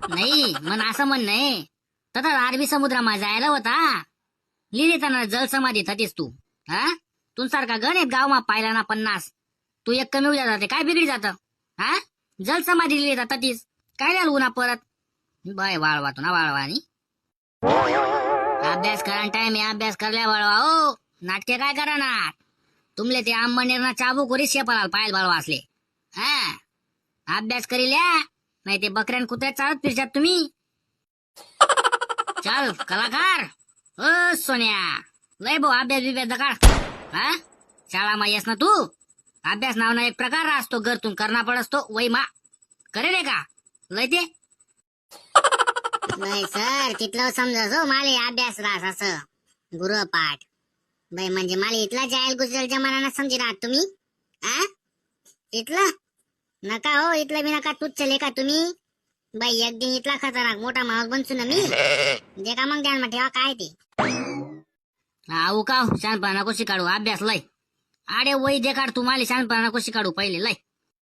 नाही मन असं म्हण नाही तथा अरबी समुद्रामा जायला होता लिहिताना जलसमाधी थतीस तू हा तुमसारखा गणित गावमा पाहिला ना 50 तू एक कमी उद्या जाते काय बिगडी जात हा जलसमाधी लिहिता ततीस काय लिहाल उन्हा परत बाय वाळवा तू ना वाळवा आणि अभ्यास करा टाइम आहे अभ्यास करल्या वाळवा हो नाटके काय करा ना तुमले ते आंबनेरना चाबूक वरी शेपाला पायल बाळवा असले हा अभ्यास करील्या नाही ते बकऱ्यान कुत्र्यात चालत फिरतात तुम्ही चल कलाकार ओ सोन्या लय भाऊ अभ्यास बिभ्यास दकाळ हा शाळामा येस ना तू अभ्यास नावना एक प्रकार असतो घरतून करणा पडतो वय मा करे रे का लय ते बाई सर तिथलं समजस हो माले अभ्यास रास असं गृहपाठ बाई म्हणजे मला इथला जायल गुजरच्या मनानं समजी राहत तुम्ही आ इथलं नका हो इथलं मी नका तूच चले का तुम्ही बाई एक दिन इथला खतरनाक मोठा माणूस बनसू ना मी जे का मग ध्यान ठेवा काय ते हा उकाव शानपणा कशी काढू अभ्यास लय आडे वय जे काढ तू माले शानपणा कशी काढू पहिले लय